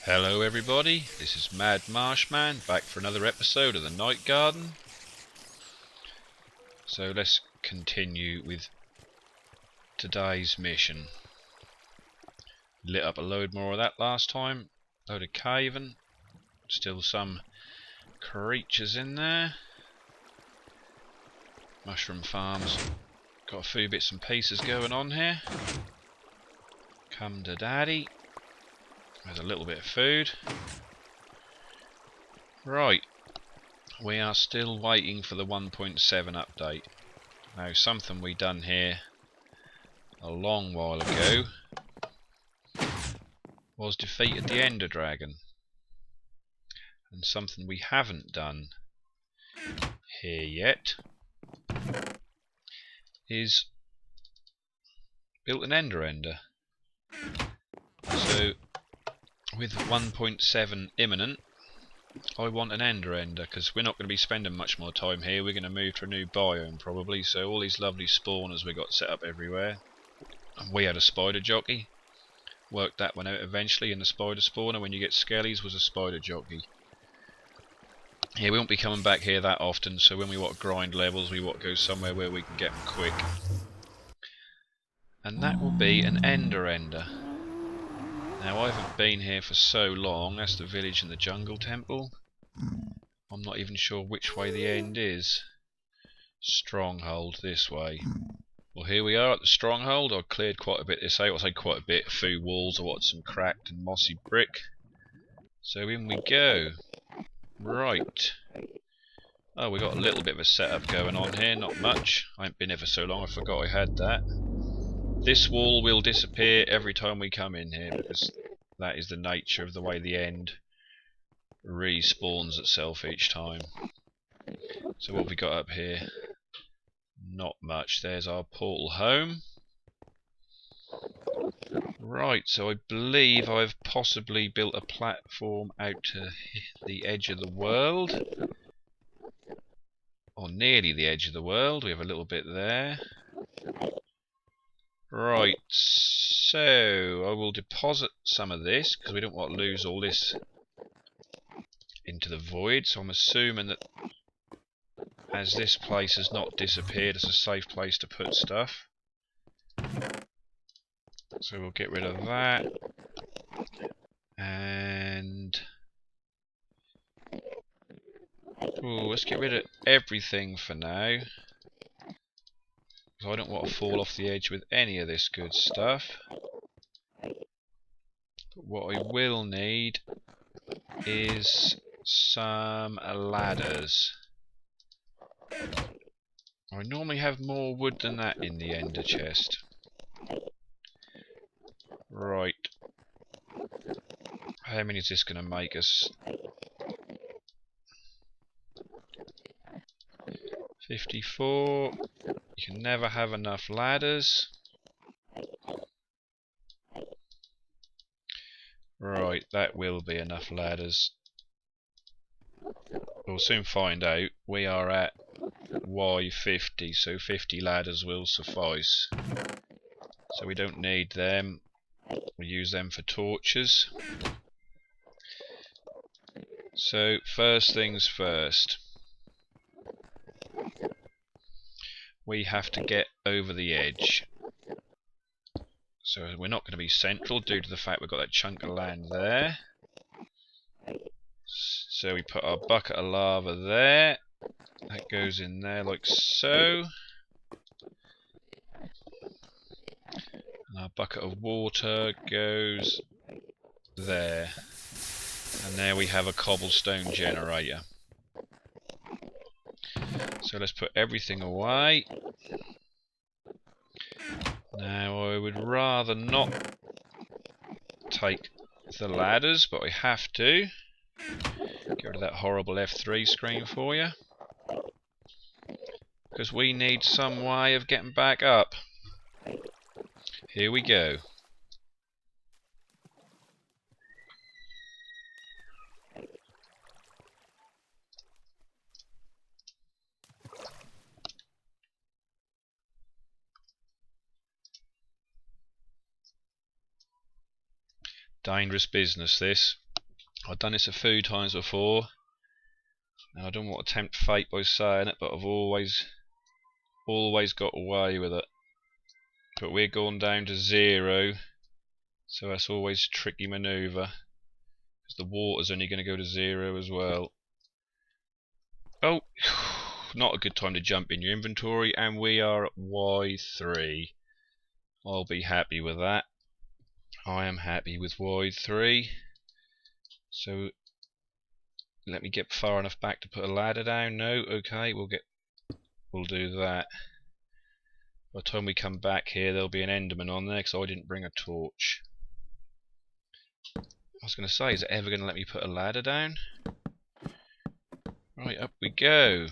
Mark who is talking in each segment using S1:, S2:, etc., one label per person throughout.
S1: Hello everybody, this is Mad Marshman back for another episode of the Night Garden. So let's continue with today's mission. Lit up a load more of that last time, load of caving, still some creatures in there. Mushroom farms, got a few bits and pieces going on here. Come to daddy. There's a little bit of food. Right, we are still waiting for the 1.7 update. Now, something we done here a long while ago was defeated the Ender Dragon. And something we haven't done here yet is built an Ender. So with 1.7 imminent, I want an Ender because we're not going to be spending much more time here. We're going to move to a new biome probably, so all these lovely spawners we got set up everywhere. And we had a spider jockey, worked that one out eventually, and the spider spawner when you get skellies was a spider jockey. Yeah, we won't be coming back here that often, so when we want to grind levels we want to go somewhere where we can get them quick. And that will be an Ender. Now, I haven't been here for so long. That's the village and the jungle temple. I'm not even sure which way the end is. Stronghold, this way. Well, here we are at the stronghold. I cleared quite a bit this out. I say quite a bit. A few walls. I wanted some cracked and mossy brick. So in we go. Right. Oh, we got a little bit of a setup going on here. Not much. I ain't been here for so long. I forgot I had that. This wall will disappear every time we come in here because that is the nature of the way the end respawns itself each time. So what have we got up here? Not much. There's our portal home. Right, so I believe I've possibly built a platform out to the edge of the world. Or nearly the edge of the world. We have a little bit there. Right, so I will deposit some of this because we don't want to lose all this into the void. So I'm assuming that as this place has not disappeared, it's a safe place to put stuff. So we'll get rid of that. And let's get rid of everything for now. I don't want to fall off the edge with any of this good stuff. But what I will need is some ladders. I normally have more wood than that in the ender chest. Right. How many is this going to make us? 54. You can never have enough ladders. Right, that will be enough ladders. We'll soon find out. We are at Y50, so 50 ladders will suffice. So we don't need them. We use them for torches. So first things first. We have to get over the edge. So we're not going to be central due to the fact we've got that chunk of land there. So we put our bucket of lava there. That goes in there like so. And our bucket of water goes there. And there we have a cobblestone generator. So let's put everything away. Now I would rather not take the ladders, but I have to. Get rid of that horrible F3 screen for you. Because we need some way of getting back up. Here we go. Dangerous business, this. I've done this a few times before, and I don't want to tempt fate by saying it, but I've always got away with it. But we're going down to 0, so that's always a tricky manoeuvre, because the water's only going to go to 0 as well. Oh, not a good time to jump in your inventory, and we are at Y3. I'll be happy with that. I am happy with Y3. So let me get far enough back to put a ladder down. No, okay, we'll do that. By the time we come back here, there'll be an Enderman on there because I didn't bring a torch. I was going to say, is it ever going to let me put a ladder down? Right, up we go.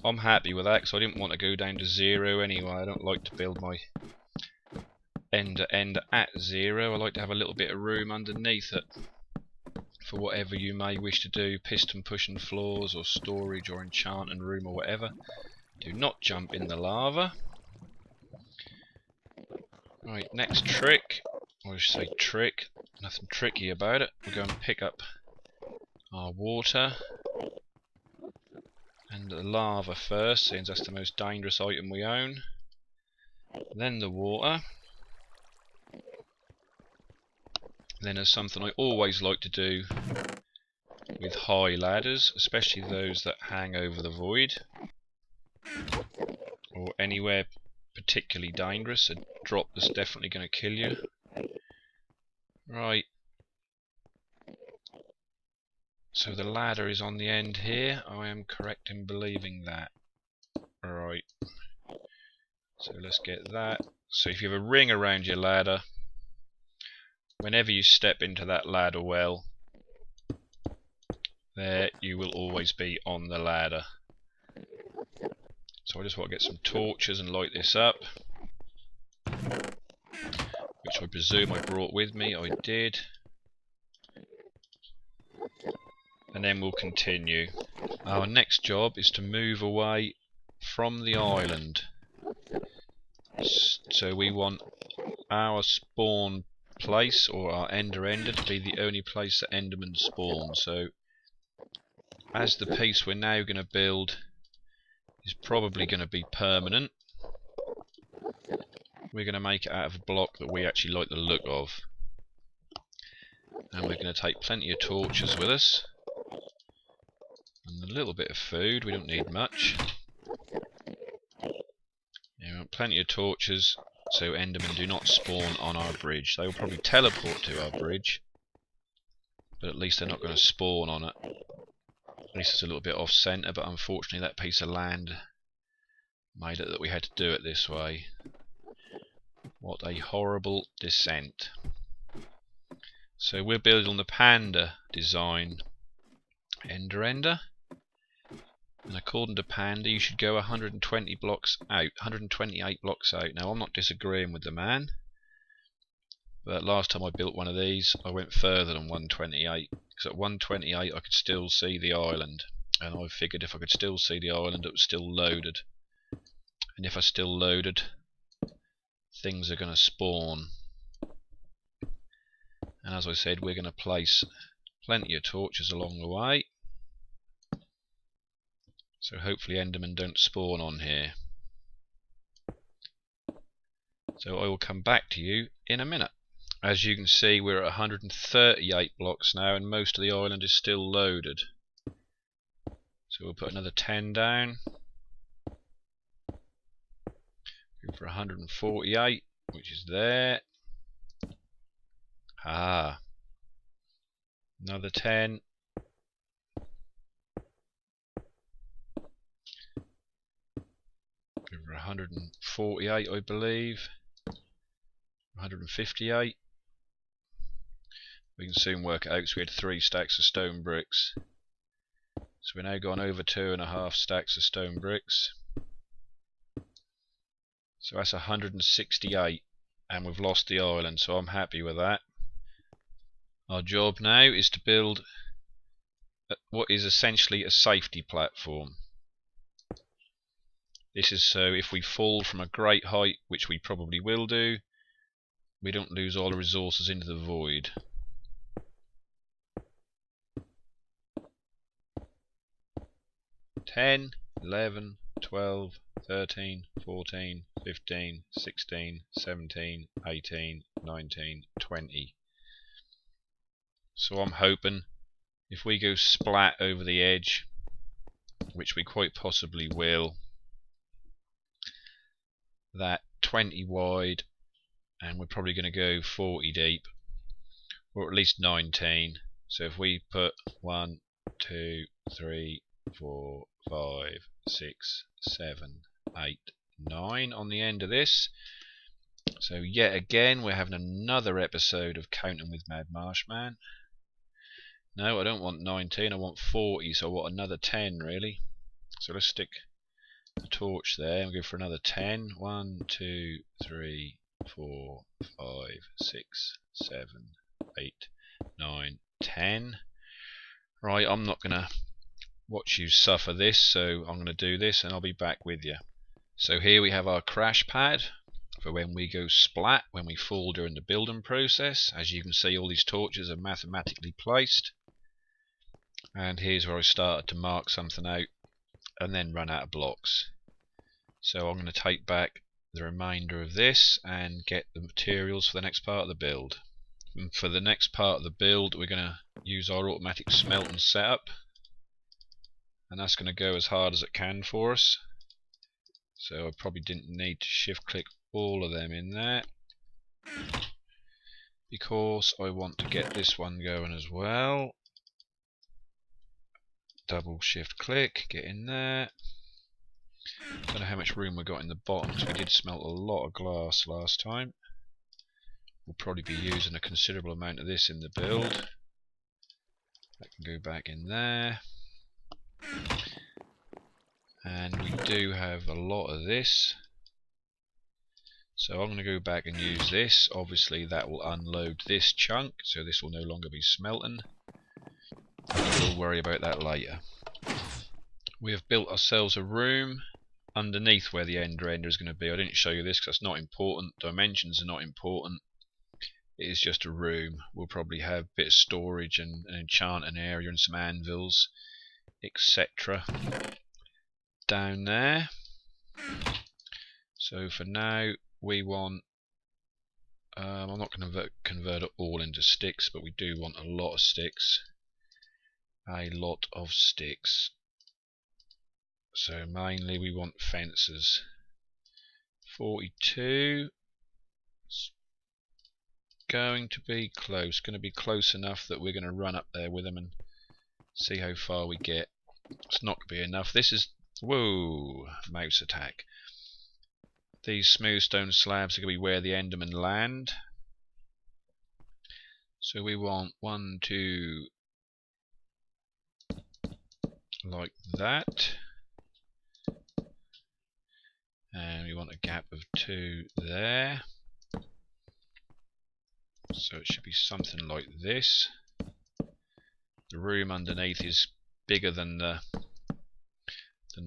S1: I'm happy with that because I didn't want to go down to 0 anyway. I don't like to build my ender at 0. I like to have a little bit of room underneath it for whatever you may wish to do, piston pushing floors or storage or enchanting room or whatever. Do not jump in the lava. Right, next trick. I should say trick, nothing tricky about it. We're going to pick up our water and the lava first, since that's the most dangerous item we own. Then the water. Then there's something I always like to do with high ladders, especially those that hang over the void or anywhere particularly dangerous. A drop that's definitely going to kill you. Right. So the ladder is on the end here. I am correct in believing that. Right. So let's get that. So if you have a ring around your ladder, whenever you step into that ladder well, there you will always be on the ladder. So I just want to get some torches and light this up, which I presume I brought with me. I did. And then we'll continue. Our next job is to move away from the island. So we want our spawn place, or our ender to be the only place that Enderman spawn. So as the piece we're now going to build is probably going to be permanent, we're going to make it out of a block that we actually like the look of. And we're going to take plenty of torches with us. And a little bit of food, we don't need much. Yeah, we want plenty of torches so Endermen do not spawn on our bridge. They will probably teleport to our bridge, but at least they're not going to spawn on it. At least it's a little bit off centre, but unfortunately that piece of land made it that we had to do it this way. What a horrible descent. So we're building on the Panda design ender. And according to Panda, you should go 120 blocks out, 128 blocks out. Now, I'm not disagreeing with the man, but last time I built one of these, I went further than 128, because at 128 I could still see the island, and I figured if I could still see the island, it was still loaded. And if I still loaded, things are going to spawn. And as I said, we're going to place plenty of torches along the way. So hopefully Endermen don't spawn on here. So I will come back to you in a minute. As you can see, we're at 138 blocks now, and most of the island is still loaded. So we'll put another 10 down. Go for 148, which is there. Ah. Another 10. Over 148, I believe. 158. We can soon work it out because we had 3 stacks of stone bricks. So we're now gone over 2.5 stacks of stone bricks. So that's 168, and we've lost the island, so I'm happy with that. Our job now is to build what is essentially a safety platform. This is so if we fall from a great height, which we probably will do, we don't lose all the resources into the void. 10, 11, 12, 13, 14, 15, 16, 17, 18, 19, 20. So I'm hoping if we go splat over the edge, which we quite possibly will, that 20 wide, and we're probably going to go 40 deep, or at least 19. So if we put 1, 2, 3, 4, 5, 6, 7, 8, 9 on the end of this. So yet again we're having another episode of Counting with Mad Marshman. No, I don't want 19, I want 40, so I want another 10 really. So let's stick the torch there and go for another 10. 1, 2, 3, 4, 5, 6, 7, 8, 9, 10. Right, I'm not going to watch you suffer this, so I'm going to do this and I'll be back with you. So here we have our crash pad for when we go splat, when we fall during the building process. As you can see, all these torches are mathematically placed. And here's where I started to mark something out and then run out of blocks. So I'm going to take back the remainder of this and get the materials for the next part of the build. And for the next part of the build we're going to use our automatic smelting setup, and that's going to go as hard as it can for us. So I probably didn't need to shift click all of them in there, because I want to get this one going as well. Double shift click, get in there. Don't know how much room we got in the bottom, because we did smelt a lot of glass last time. We'll probably be using a considerable amount of this in the build. That can go back in there. And we do have a lot of this. So I'm going to go back and use this. Obviously that will unload this chunk, so this will no longer be smelting. We'll worry about that later. We have built ourselves a room underneath where the ender is going to be. I didn't show you this because that's not important. Dimensions are not important. It is just a room. We'll probably have a bit of storage and an enchanting area and some anvils, etc. down there. So for now we want, I'm not going to convert it all into sticks, but we do want a lot of sticks. A lot of sticks. So mainly we want fences. 42. It's going to be close. Going to be close enough that we're going to run up there with them and see how far we get. It's not going to be enough. This is, whoa, mouse attack. These smooth stone slabs are going to be where the Endermen land. So we want 1, 2, like that. And we want a gap of 2 there. So it should be something like this. The room underneath is bigger than the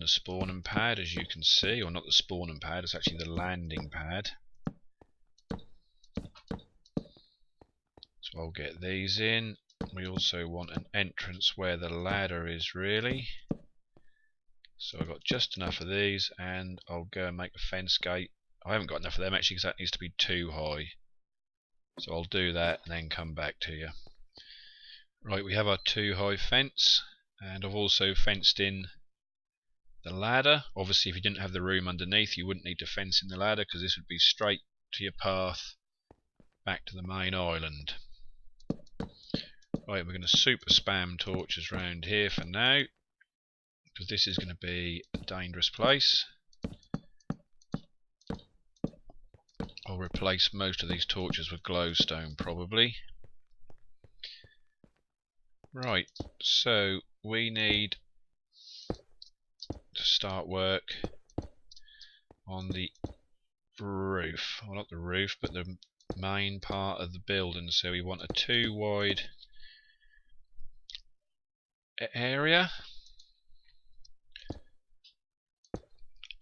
S1: spawning pad, as you can see, or not the spawning pad, it's actually the landing pad. So I'll get these in. We also want an entrance where the ladder is really. So I've got just enough of these, and I'll go and make a fence gate. I haven't got enough of them actually because that needs to be too high. So I'll do that and then come back to you. Right, we have our 2 high fence, and I've also fenced in the ladder. Obviously if you didn't have the room underneath you wouldn't need to fence in the ladder, because this would be straight to your path back to the main island. Right, we're going to super spam torches around here for now, because this is going to be a dangerous place. I'll replace most of these torches with glowstone probably. Right, so we need to start work on the roof. Well, not the roof, but the main part of the building. So we want a 2 wide area,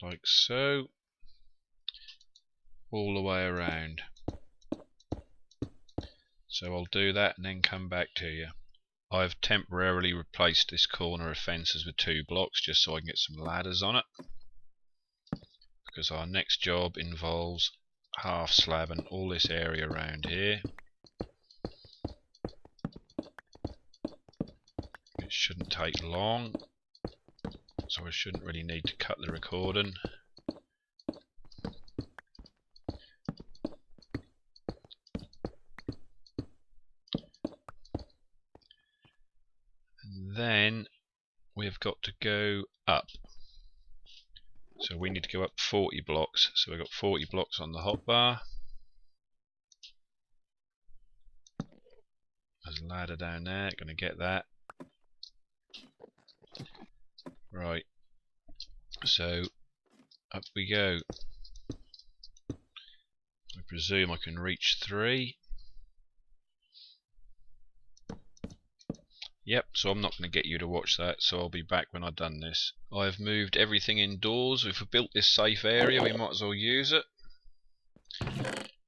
S1: like so, all the way around. So I'll do that and then come back to you. I've temporarily replaced this corner of fences with 2 blocks just so I can get some ladders on it, because our next job involves half slabbing all this area around here. It shouldn't take long, so I shouldn't really need to cut the recording. And then we've got to go up. So we need to go up 40 blocks. So we've got 40 blocks on the hotbar. There's a ladder down there, going to get that. Right, so up we go. I presume I can reach 3. Yep, so I'm not going to get you to watch that, so I'll be back when I've done this. I've moved everything indoors. If we've built this safe area, we might as well use it.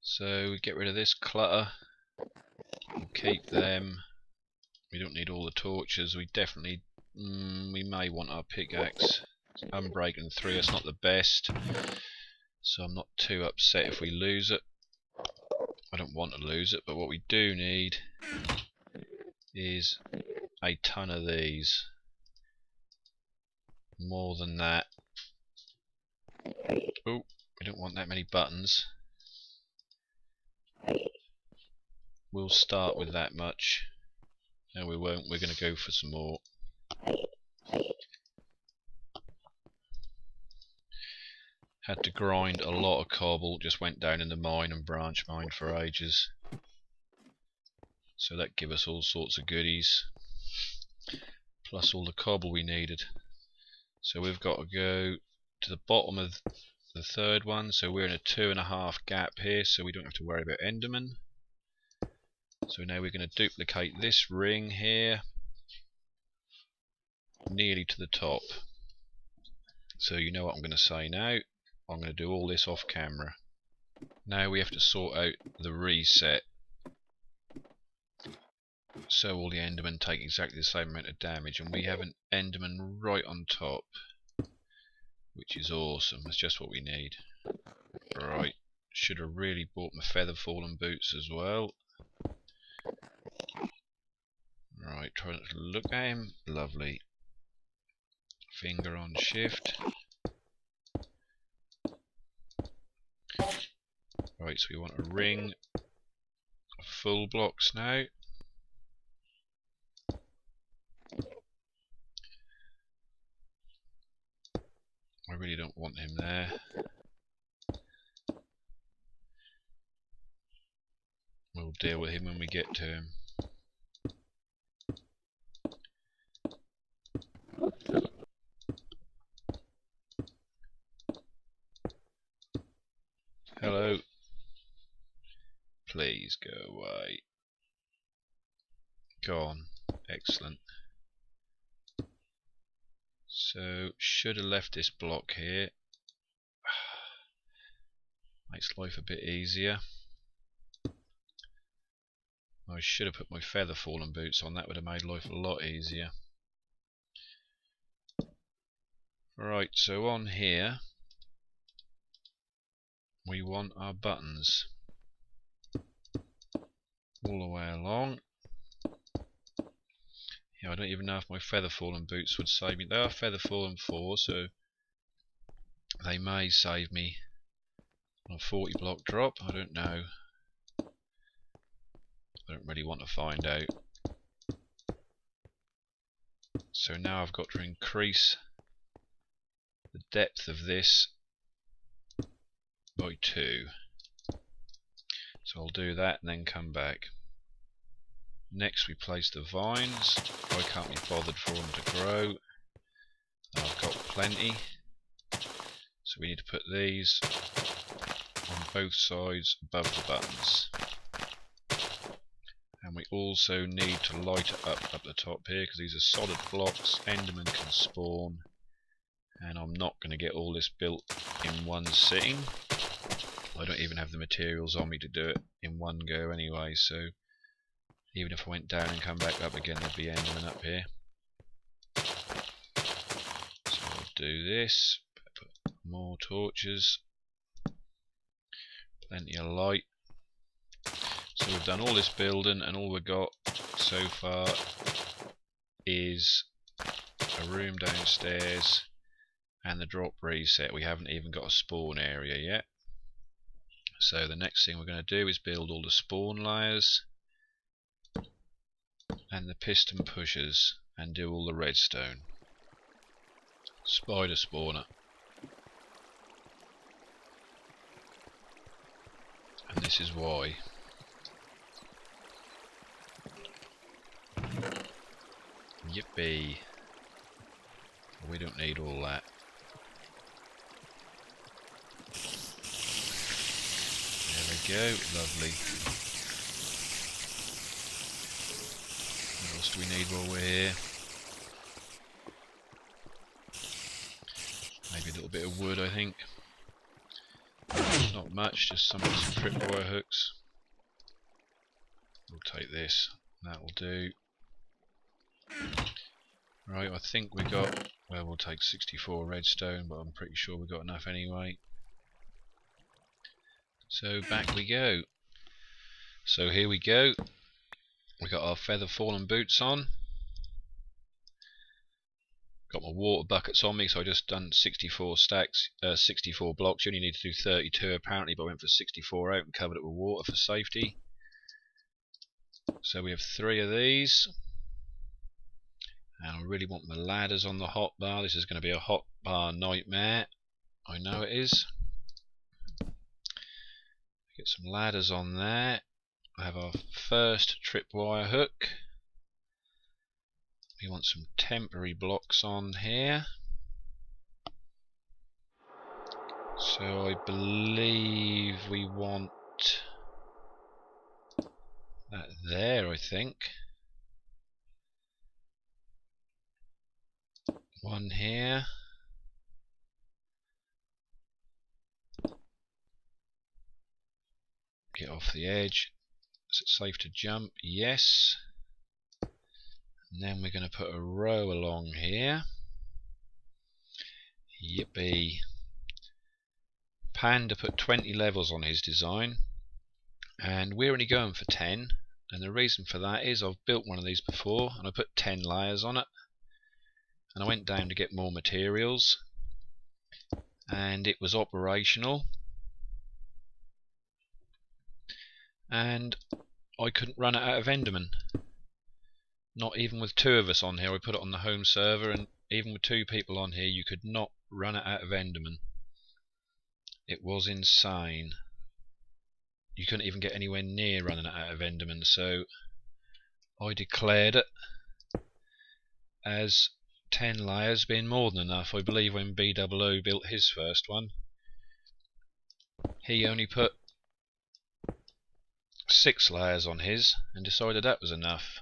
S1: So we get rid of this clutter. We'll keep them. We don't need all the torches. We definitely, we may want our pickaxe. Unbreaking 3, it's not the best, so I'm not too upset if we lose it. I don't want to lose it, but what we do need is a ton of these. More than that. Oh, we don't want that many buttons. We'll start with that much. No, we won't. We're going to go for some more. Had to grind a lot of cobble. Just went down in the mine and branch mined for ages. So that gave us all sorts of goodies. Plus all the cobble we needed. So we've got to go to the bottom of the 3rd one. So we're in a 2.5 gap here, so we don't have to worry about Enderman. So now we're going to duplicate this ring here nearly to the top. So you know what I'm going to say now. I'm going to do all this off camera. Now we have to sort out the reset. So all the Endermen take exactly the same amount of damage, and we have an Enderman right on top, which is awesome. That's just what we need. Right, should have really bought my feather fallen boots as well. Right, try not to look at him. Lovely. Finger on shift. Right, so we want a ring of full blocks now. I really don't want him there. We'll deal with him when we get to him. Hello. Please go away. Gone. Excellent. So, should have left this block here. Makes life a bit easier. I should have put my feather fallen boots on. That would have made life a lot easier. Right, so on here we want our buttons all the way along. Yeah, I don't even know if my feather fallen boots would save me. They are feather fallen 4, so they may save me on a 40 block drop. I don't know. I don't really want to find out. So now I've got to increase the depth of this by 2. So I'll do that and then come back. Next we place the vines. I can't be bothered for them to grow. I've got plenty. So we need to put these on both sides above the buttons. And we also need to light it up the top here, because these are solid blocks. Enderman can spawn, and I'm not going to get all this built in one sitting. I don't even have the materials on me to do it in one go anyway, so Even if I went down and come back up again, there'd be Enderman up here. So I'll do this. Put more torches. Plenty of light. So we've done all this building, and all we've got so far is a room downstairs and the drop reset. We haven't even got a spawn area yet. So the next thing we're going to do is build all the spawn layers and the piston pushers and do all the redstone. Spider spawner. And this is why. Yippee. We don't need all that. There we go, lovely. What else do we need while we're here? Maybe a little bit of wood, I think. Not much, just some tripwire hooks. We'll take this, that'll do. Right, I think we got, well, we'll take 64 redstone, but I'm pretty sure we got enough anyway. So back we go. So here we go. We got our feather fallen boots on. Got my water buckets on me, so I just done 64 stacks, 64 blocks. You only need to do 32 apparently, but I went for 64 out and covered it with water for safety. So we have 3 of these. And I really want my ladders on the hotbar. This is going to be a hotbar nightmare. I know it is. Get some ladders on there. I have our first tripwire hook. We want some temporary blocks on here. So I believe we want that there, I think. One here. Get off the edge. Is it safe to jump? Yes. And then we're going to put a row along here. Yippee. Panda put 20 levels on his design, and we're only going for 10. And the reason for that is I've built one of these before, and I put 10 layers on it. And I went down to get more materials, and it was operational, and I couldn't run it out of Enderman. Not even with 2 of us on here. I put it on the home server, and even with 2 people on here, you could not run it out of Enderman. It was insane. You couldn't even get anywhere near running it out of Enderman, so I declared it as 10 layers being more than enough. I believe when BWO built his first one, he only put 6 layers on his and decided that was enough.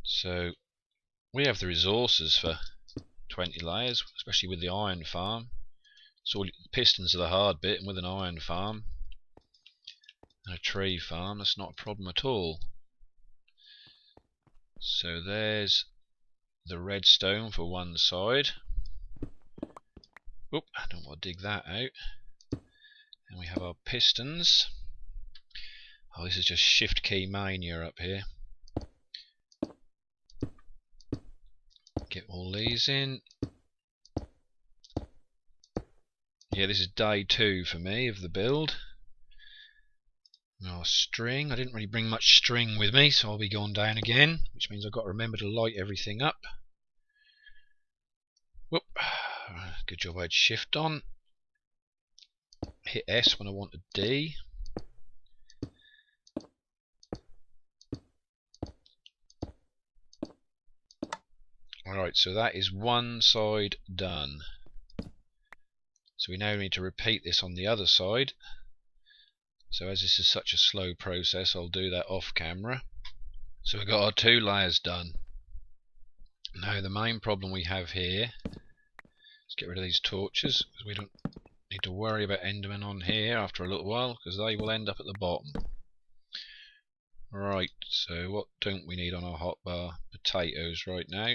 S1: So we have the resources for 20 layers, especially with the iron farm. So pistons are the hard bit, and with an iron farm and a tree farm, that's not a problem at all. So there's the redstone for one side. Oop, I don't want to dig that out. And we have our pistons. Oh, this is just shift key mania up here. Get all these in. Yeah, this is day 2 for me of the build. Our string. I didn't really bring much string with me, so I'll be going down again, which means I've got to remember to light everything up. Whoop. Good job I had shift on. Hit S when I want a D. Alright, so that is one side done. So we now need to repeat this on the other side. So as this is such a slow process, I'll do that off camera. So we've got our 2 layers done. Now the main problem we have here, let's get rid of these torches, because we don't need to worry about Endermen on here after a little while, because they will end up at the bottom. Right, so what don't we need on our hotbar? Potatoes right now.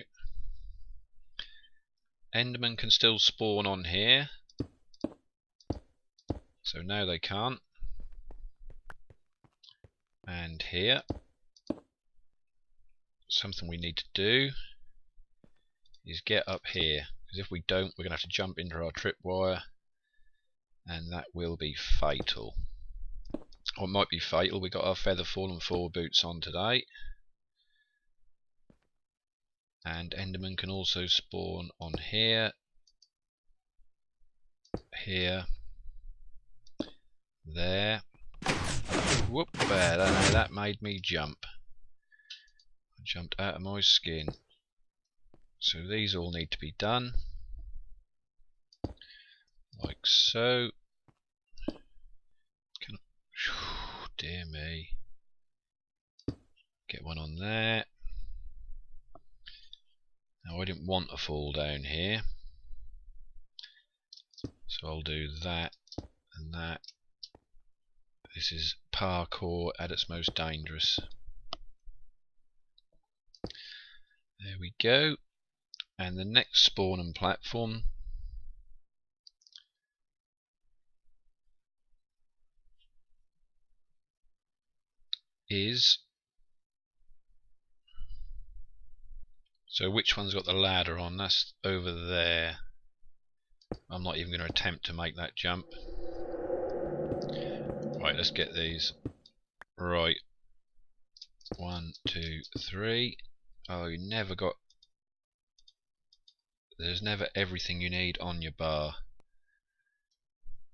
S1: Enderman can still spawn on here. So now they can't. And here. Something we need to do is get up here, because if we don't, we're going to have to jump into our tripwire, and that will be fatal. Or it might be fatal. We got our feather fallen 4 boots on today, and Enderman can also spawn on here, here, there. Whoop! There, that made me jump. I jumped out of my skin. So these all need to be done, like so. Dear me. Get one on there. Now I didn't want to fall down here, so I'll do that and that. This is parkour at its most dangerous. There we go. And the next spawn and platform is... So which one's got the ladder on? That's over there. I'm not even going to attempt to make that jump. Right, let's get these. Right. 1, 2, 3. Oh, you never got... There's never everything you need on your bar.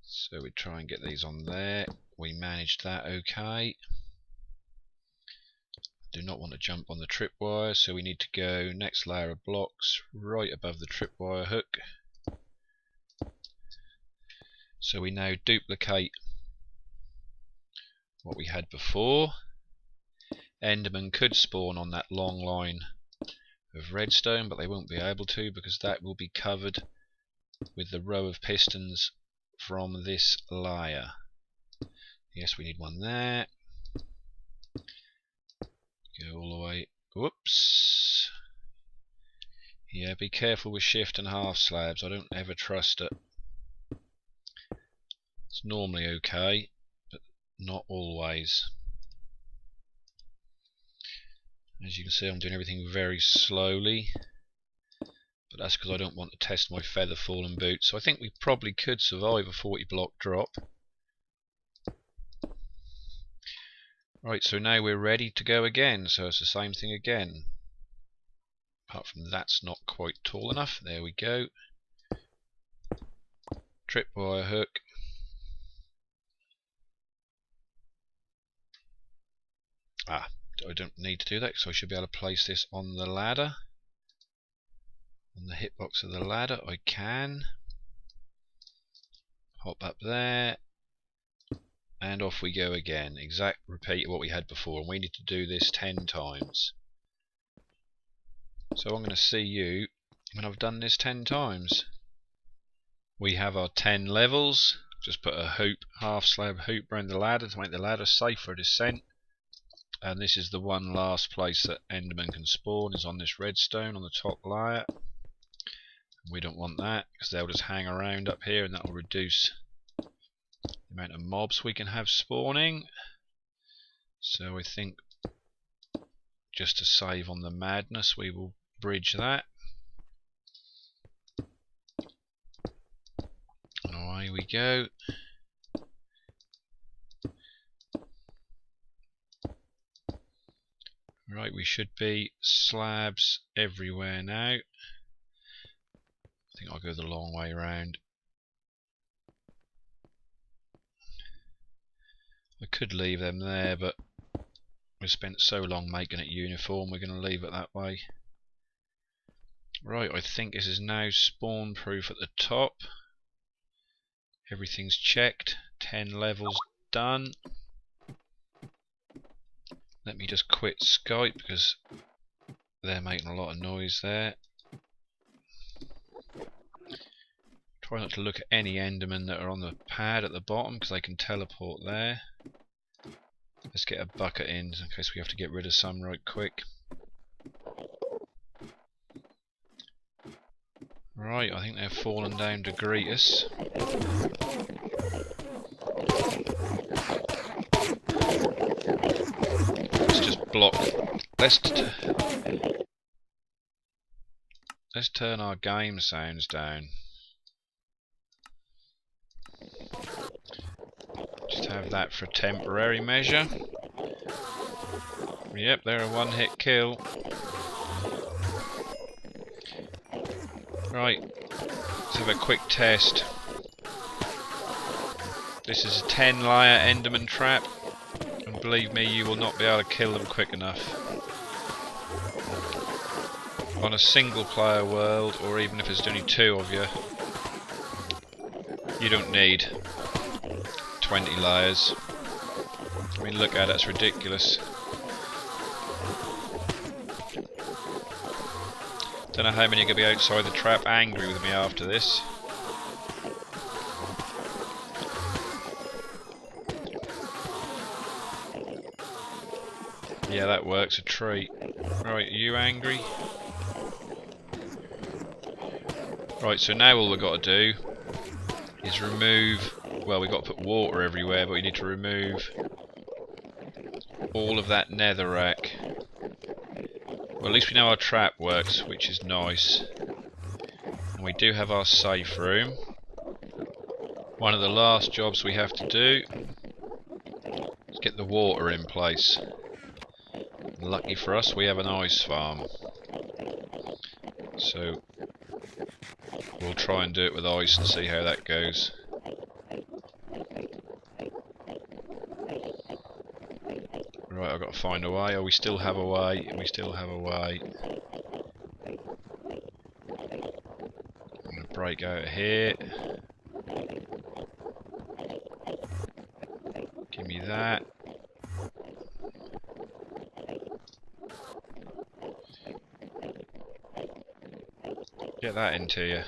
S1: So we try and get these on there. We managed that okay. Do not want to jump on the tripwire, so we need to go next layer of blocks right above the tripwire hook. So we now duplicate what we had before. Enderman could spawn on that long line of redstone, but they won't be able to because that will be covered with the row of pistons from this layer. Yes, we need one there. Go all the way. Whoops. Yeah, be careful with shift and half slabs. I don't ever trust it. It's normally okay, but not always. As you can see, I'm doing everything very slowly, but that's because I don't want to test my feather fallen boots. So I think we probably could survive a 40 block drop. Right, so now we're ready to go again, so it's the same thing again. Apart from that's not quite tall enough. There we go. Tripwire hook. Ah, I don't need to do that, so I should be able to place this on the ladder. On the hitbox of the ladder, I can. Hop up there. And off we go again. Exact repeat of what we had before, and we need to do this 10 times. So I'm going to see you when I've done this 10 times. We have our 10 levels. Just put a hoop, half slab hoop around the ladder to make the ladder safe for descent. And this is the one last place that Enderman can spawn, is on this redstone on the top layer. We don't want that because they'll just hang around up here, and that will reduce the amount of mobs we can have spawning. So I think just to save on the madness, we will bridge that. And away we go. Right, we should be slabs everywhere now. I think I'll go the long way round. I could leave them there, but we spent so long making it uniform, we're going to leave it that way. Right, I think this is now spawn proof at the top. Everything's checked. 10 levels done. Let me just quit Skype because they're making a lot of noise there. Try not to look at any Endermen that are on the pad at the bottom because they can teleport there. Let's get a bucket in case we have to get rid of some right quick. Right, I think they've fallen down to greet us. Let's just block. Let's turn our game sounds down. Just have that for a temporary measure. Yep, they're a one-hit kill. Right, let's have a quick test. This is a 10-layer Enderman trap, and believe me, you will not be able to kill them quick enough. On a single-player world, or even if there's only 2 of you, you don't need 20 layers. I mean, look at it, it's ridiculous. Don't know how many are going to be outside the trap angry with me after this. Yeah, that works, a treat. Right, are you angry? Right, so now all we've got to do is remove... Well, we've got to put water everywhere, but we need to remove all of that netherrack. Well, at least we know our trap works, which is nice. And we do have our safe room. One of the last jobs we have to do is get the water in place. Lucky for us, we have an ice farm. So we'll try and do it with ice and see how that goes. Right, I've got to find a way. Oh, we still have a way. We still have a way. I'm going to break out of here. Give me that. Get that into you.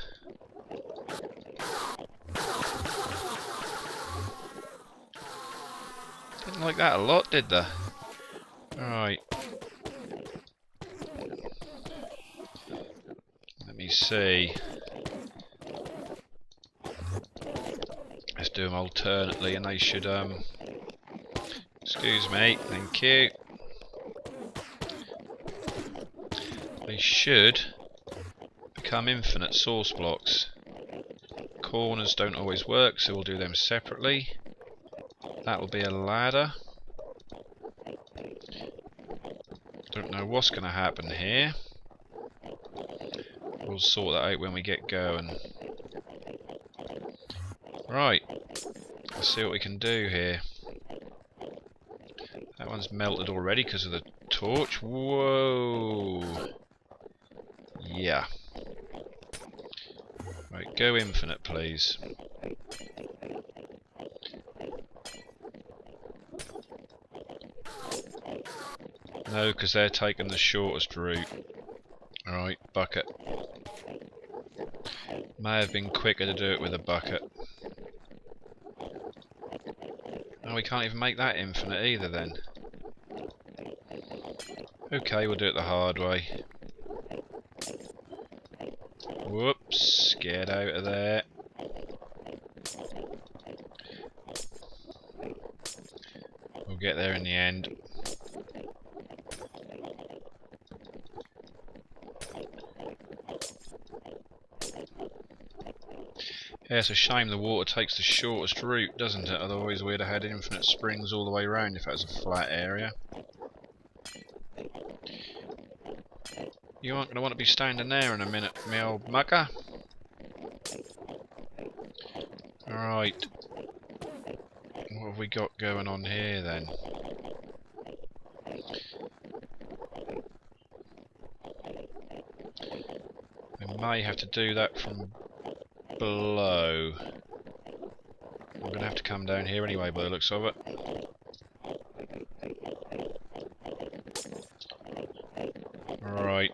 S1: Didn't like that a lot, did they? Right. Let me see. Let's do them alternately, and they should excuse me, thank you. They should become infinite source blocks. Corners don't always work, so we'll do them separately. That will be a ladder. Don't know what's going to happen here. We'll sort that out when we get going. Right, let's see what we can do here. That one's melted already because of the torch. Whoa! Yeah. Right, go infinite, please. No, because they're taking the shortest route. Alright, bucket. May have been quicker to do it with a bucket. Oh, we can't even make that infinite either then. Okay, we'll do it the hard way. Whoops, get out of there. We'll get there in the end. Yeah, it's a shame the water takes the shortest route, doesn't it? Otherwise we'd have had infinite springs all the way around if that was a flat area. You aren't going to want to be standing there in a minute, me old mucker. Alright. What have we got going on here then? We may have to do that from below. I'm going to have to come down here anyway by the looks of it. Right.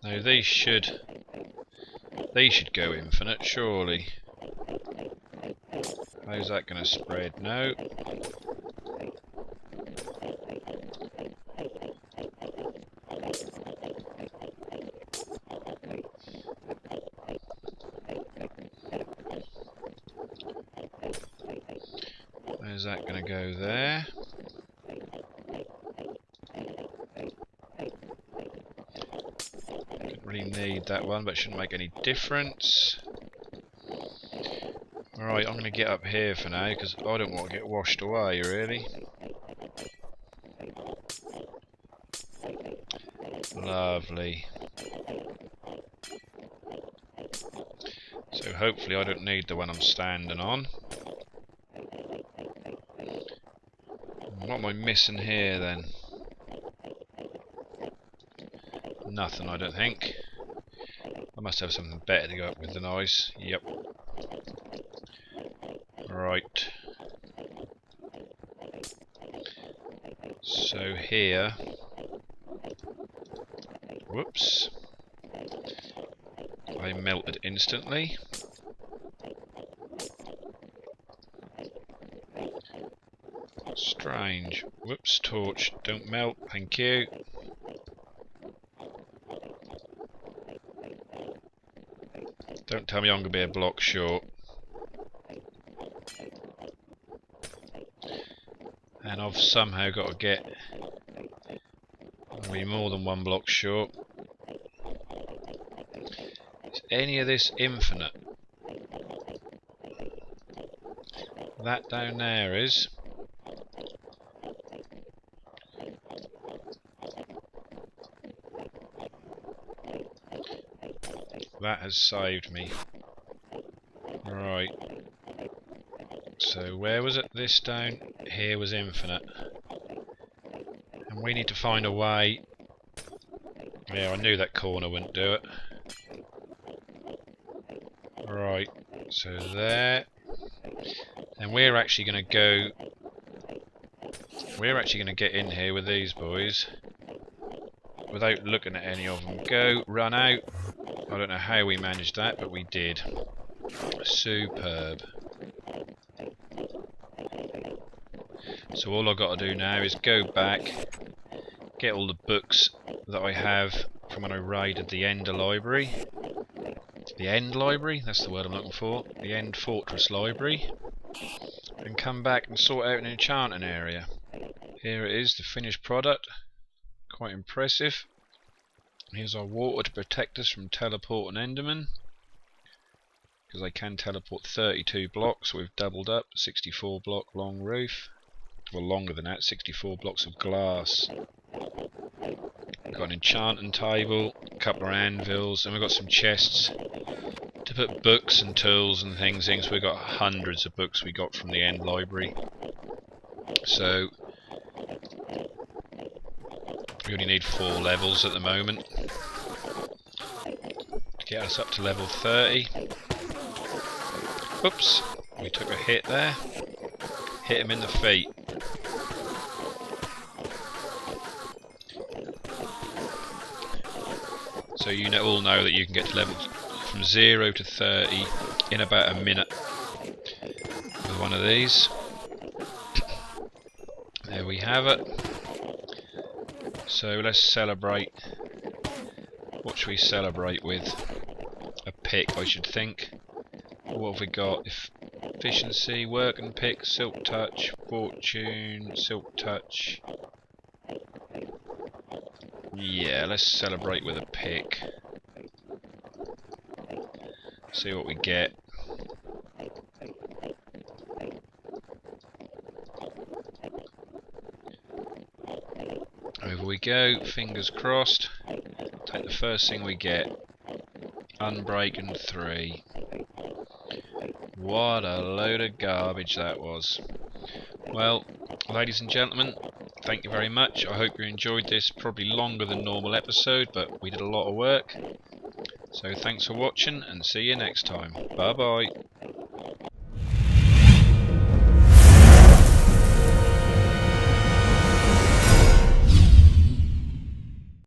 S1: Now these should go infinite, surely. How's that going to spread? No. How's that going to go there? Didn't really need that one, but it shouldn't make any difference. Alright, I'm going to get up here for now, because I don't want to get washed away, really. Lovely. So hopefully I don't need the one I'm standing on. What am I missing here then? Nothing, I don't think. I must have something better to go up with than ice. Yep. Right. So here... Whoops. I melted instantly. Strange. Whoops, torch. Don't melt, thank you. Don't tell me I'm going to be a block short. And I've somehow got to get... I'll be more than one block short. Is any of this infinite? That down there is. That has saved me. Right. So where was it? This down here was infinite. And we need to find a way. Yeah, I knew that corner wouldn't do it. Right. So there. And we're actually going to go... We're actually going to get in here with these boys. Without looking at any of them. Go, run out. I don't know how we managed that, but we did. Superb. So all I've got to do now is go back, get all the books that I have from when I raided the Ender Library. The End Library, that's the word I'm looking for. The End Fortress Library. And come back and sort out an enchanting area. Here it is, the finished product. Quite impressive. Here's our water to protect us from teleporting Enderman. Because they can teleport 32 blocks, so we've doubled up. 64 block long roof. Well, longer than that, 64 blocks of glass. We've got an enchanting table, a couple of anvils, and we've got some chests to put books and tools and things in. So we've got hundreds of books we got from the End Library. So we only need 4 levels at the moment to get us up to level 30. Oops, we took a hit there. Hit him in the feet. So you all know that you can get to levels from 0 to 30 in about a minute with one of these. There we have it. So let's celebrate. What should we celebrate with? A pick, I should think. What have we got? Efficiency, work and pick, silk touch, fortune, silk touch. Yeah, let's celebrate with a pick. See what we get. Over we go, fingers crossed. Take the first thing we get. Unbreaking 3. What a load of garbage that was. Well, ladies and gentlemen, thank you very much. I hope you enjoyed this probably longer than normal episode, but we did a lot of work. So thanks for watching and see you next time. Bye bye.